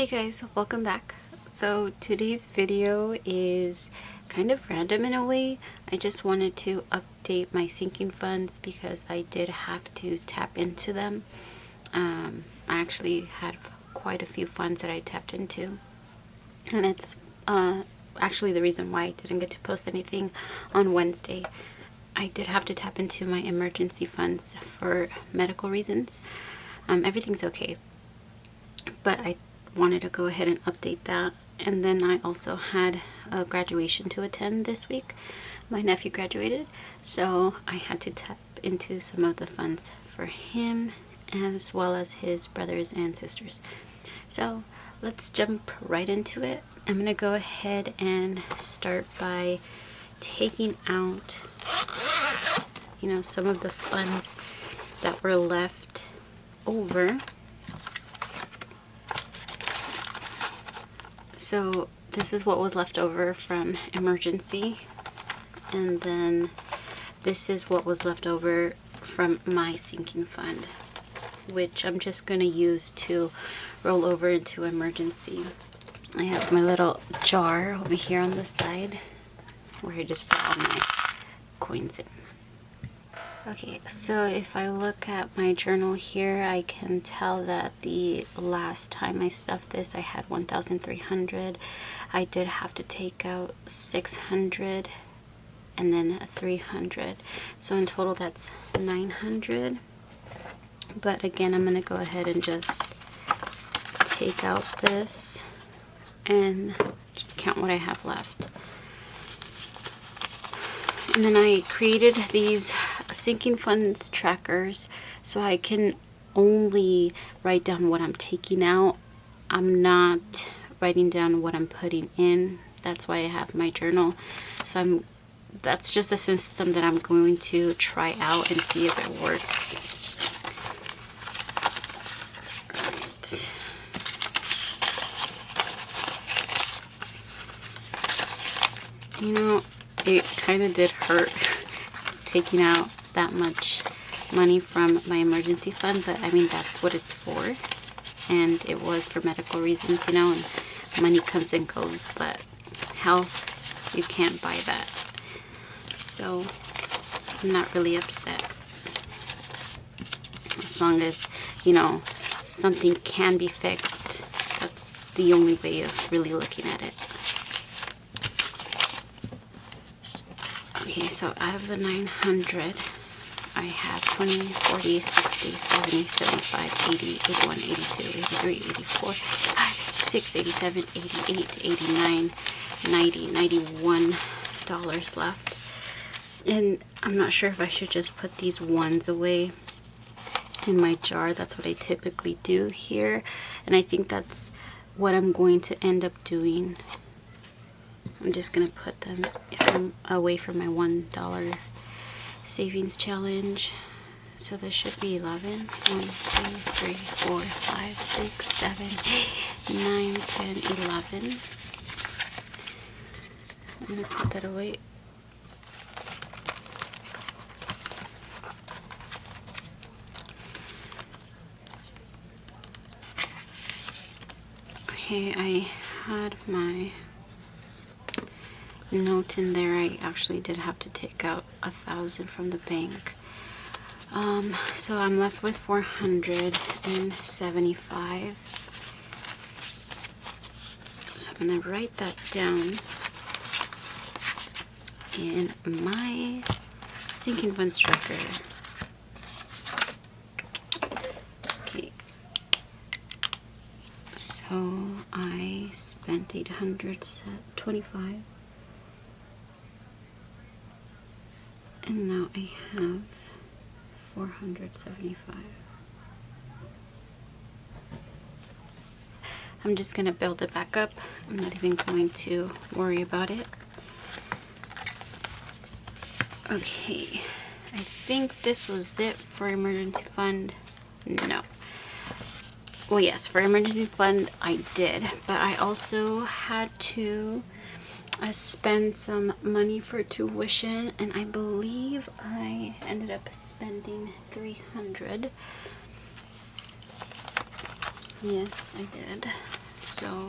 Hey guys, welcome back. So today's video is kind of random in a way. I just wanted to update my sinking funds because I did have to tap into them. I actually had quite a few funds that I tapped into, and it's actually the reason why I didn't get to post anything on Wednesday. I did have to tap into my emergency funds for medical reasons. Everything's okay, but I wanted to go ahead and update that. And then I also had a graduation to attend this week. My nephew graduated, so I had to tap into some of the funds for him as well as his brothers and sisters. So let's jump right into it. I'm gonna go ahead and start by taking out some of the funds that were left over. So this is what was left over from emergency, and then this is what was left over from my sinking fund, which I'm just going to use to roll over into emergency. I have my little jar over here on the side where I just put all my coins in. Okay, so if I look at my journal here, I can tell that the last time I stuffed this, I had 1,300. I did have to take out 600 and then 300. So in total, that's 900. But again, I'm going to go ahead and just take out this and count what I have left. And then I created these sinking funds trackers so I can only write down what I'm taking out. I'm not writing down what I'm putting in. That's why I have my journal. So that's just a system that I'm going to try out and see if it works. It kind of did hurt taking out that much money from my emergency fund, but I mean, that's what it's for, and it was for medical reasons, and money comes and goes, but health, you can't buy that. So I'm not really upset, as long as something can be fixed. That's the only way of really looking at it. Okay, so out of the 900, I have 20, 40, 60, 70, 75, 80, 81, 82, 83, 84, 86, 87, 88, 89, 90, $91 left. And I'm not sure if I should just put these ones away in my jar. That's what I typically do here. And I think that's what I'm going to end up doing. I'm just going to put them away from my $1 savings challenge. So this should be 11. 1, 2, 3, 4, 5, 6, 7, 8, 9, 10, 11. I'm going to put that away. Okay, I had my note in there. I actually did have to take out 1,000 from the bank. So I'm left with 475. So I'm gonna write that down in my sinking funds tracker. Okay. So I spent 825. And now I have 475. I'm just going to build it back up. I'm not even going to worry about it. Okay, I think this was it for emergency fund. No. Well, yes, for emergency fund I did, but I also had to spend some money for tuition, and I believe I ended up spending 300. Yes, I did. So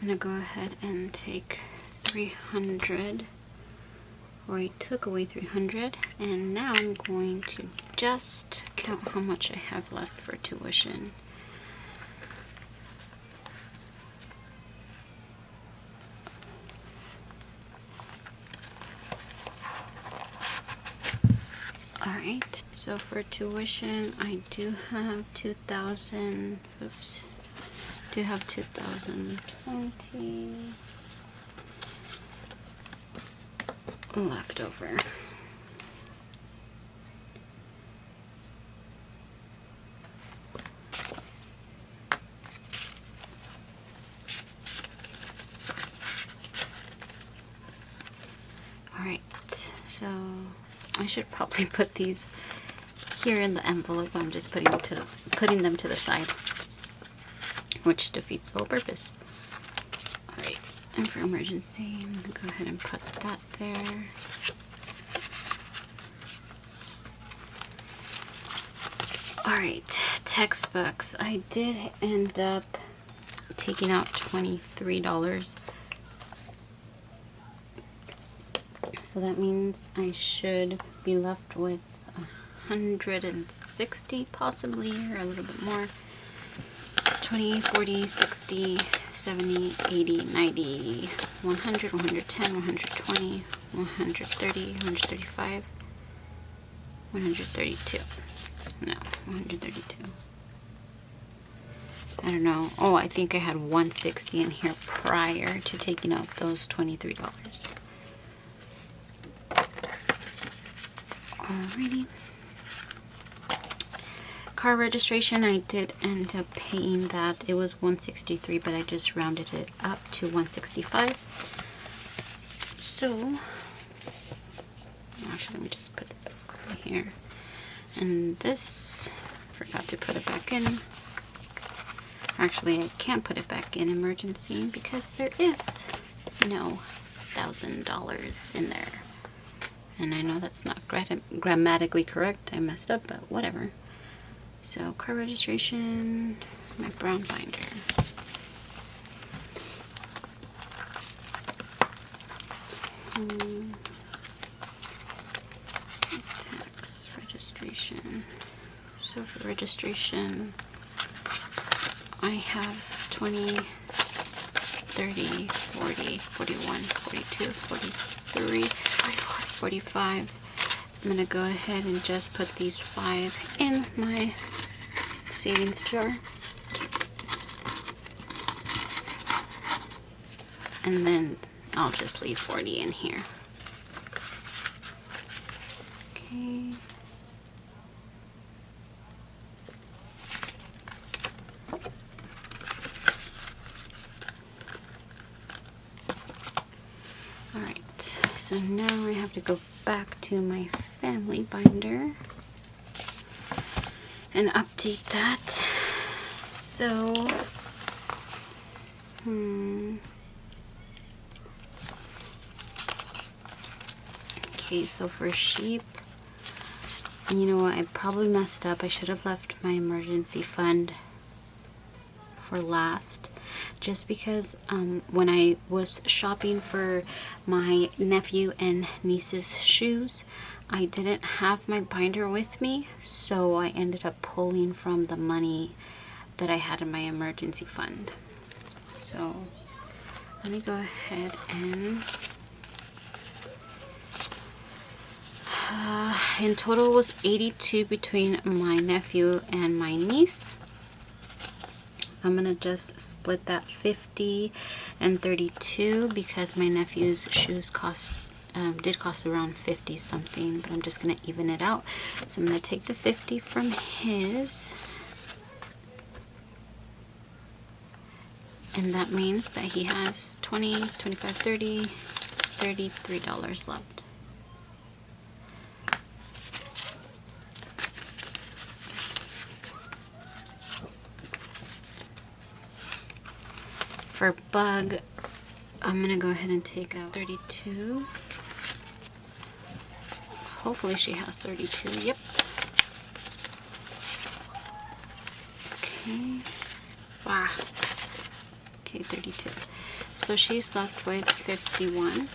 I'm gonna go ahead and take 300, or I took away 300, and now I'm going to just count how much I have left for tuition. Alright, so for tuition I do have 2020 left over. Alright, so I should probably put these here in the envelope. I'm just putting them to the side, which defeats the whole purpose. Alright, and for emergency, I'm going to go ahead and put that there. Alright, textbooks. I did end up taking out $23. So that means I should be left with 160 possibly, or a little bit more. 20, 40, 60, 70, 80, 90, 100, 110, 120, 130, 135, 132. No, 132. I don't know. Oh, I think I had 160 in here prior to taking out those $23. Alrighty. Car registration, I did end up paying that. It was 163, but I just rounded it up to 165. So, actually, let me just put it back here. And this, forgot to put it back in. Actually, I can't put it back in emergency because there is no $1,000 in there. And I know that's not grammatically correct. I messed up, but whatever. So, car registration, my brown binder. Tax registration. So, for registration, I have 20, 30, 40, 41, 42, 43, 44, 45. I'm going to go ahead and just put these 5 in my savings jar. And then I'll just leave 40 in here. Okay. Alright, so now I have to go back to my family binder and update that. So, okay, so for sheep, you know what, I probably messed up. I should have left my emergency fund for last, just because when I was shopping for my nephew and niece's shoes, I didn't have my binder with me, so I ended up pulling from the money that I had in my emergency fund. So let me go ahead and in total was 82 between my nephew and my niece. I'm gonna just split that 50 and 32 because my nephew's shoes did cost around 50 something, but I'm just gonna even it out. So I'm gonna take the 50 from his, and that means that he has 20, 25, 30, $33 left. For Bug, I'm gonna go ahead and take out 32. Hopefully she has 32. Yep. Okay. Wow. Okay, 32. So she's left with 51.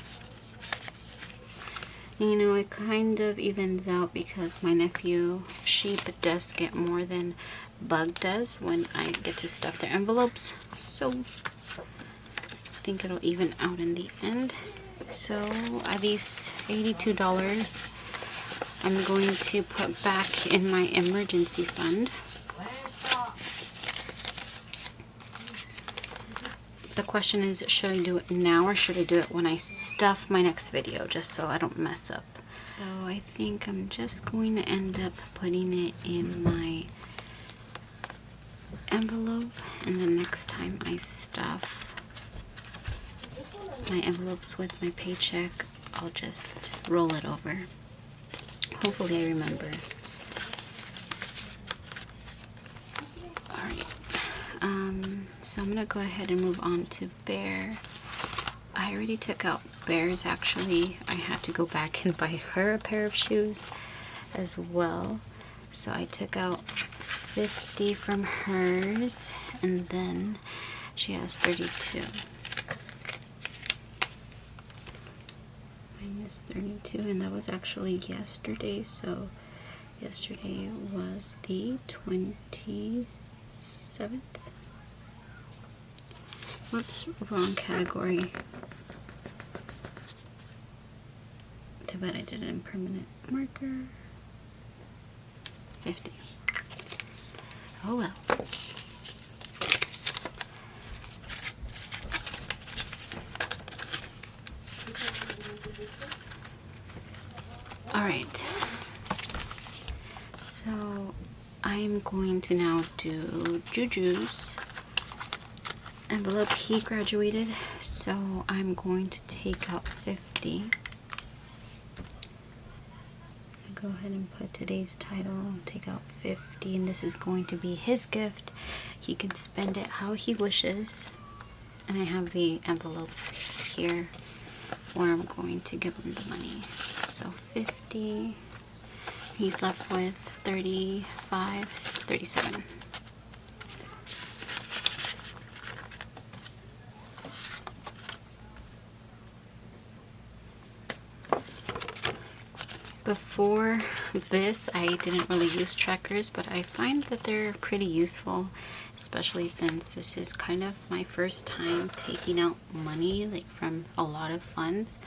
And, you know, it kind of evens out because my nephew Sheep does get more than Bug does when I get to stuff their envelopes. So I think it'll even out in the end. So at least $82 I'm going to put back in my emergency fund. The question is, should I do it now or should I do it when I stuff my next video, just so I don't mess up? So I think I'm just going to end up putting it in my envelope, and the next time I stuff my envelopes with my paycheck, I'll just roll it over. Hopefully I remember. Alright. So I'm gonna go ahead and move on to Bear. I already took out Bear's actually. I had to go back and buy her a pair of shoes as well. So I took out 50 from hers, and then she has 32. Minus 32, and that was actually yesterday. So yesterday was the 27th. Whoops, wrong category. Too bad I did it in permanent marker. 50. Oh well. Alright. So I'm going to now do Juju's envelope. He graduated, so I'm going to take out 50. Go ahead and put today's title, take out 50, and this is going to be his gift. He can spend it how he wishes. And I have the envelope here where I'm going to give him the money. So 50, he's left with 35, 37. Before this, I didn't really use trackers, but I find that they're pretty useful, especially since this is kind of my first time taking out money, like from a lot of funds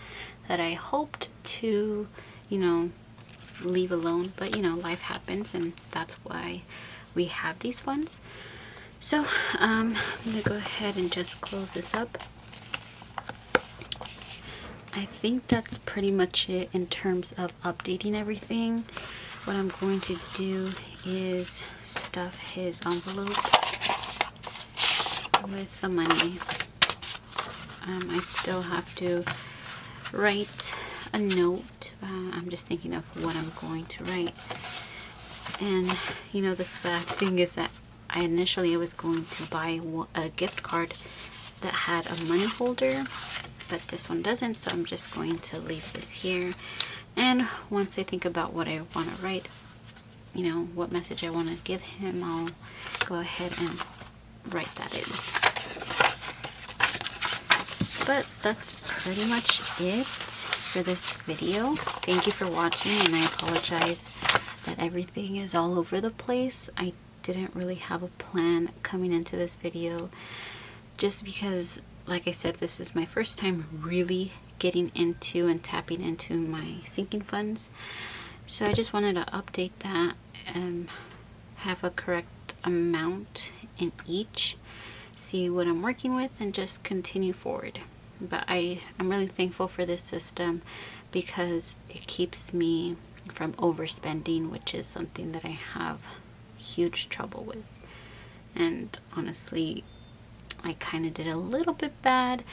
that I hoped to, you know, leave alone. But, you know, life happens, and that's why we have these funds. So, I'm gonna go ahead and just close this up. I think that's pretty much it in terms of updating everything. What I'm going to do is stuff his envelope with the money. I still have to write a note. I'm just thinking of what I'm going to write. And, you know, the sad thing is that I initially was going to buy a gift card that had a money holder, but this one doesn't, so I'm just going to leave this here. And once I think about what I want to write, you know, what message I want to give him, I'll go ahead and write that in. But that's pretty much it for this video. Thank you for watching, and I apologize that everything is all over the place. I didn't really have a plan coming into this video, just because, like I said, this is my first time really getting into and tapping into my sinking funds. So I just wanted to update that and have a correct amount in each, see what I'm working with, and just continue forward. But I'm really thankful for this system because it keeps me from overspending, which is something that I have huge trouble with. And honestly, I kind of did a little bit bad.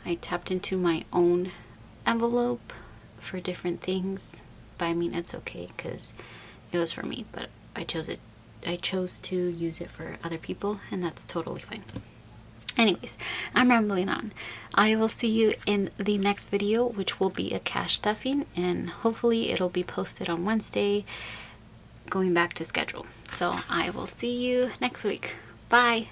I tapped into my own envelope for different things, but I mean, it's okay because it was for me, but I chose to use it for other people, and that's totally fine. Anyways, I'm rambling on. I will see you in the next video, which will be a cash stuffing, and hopefully it'll be posted on Wednesday, going back to schedule. So I will see you next week. Bye!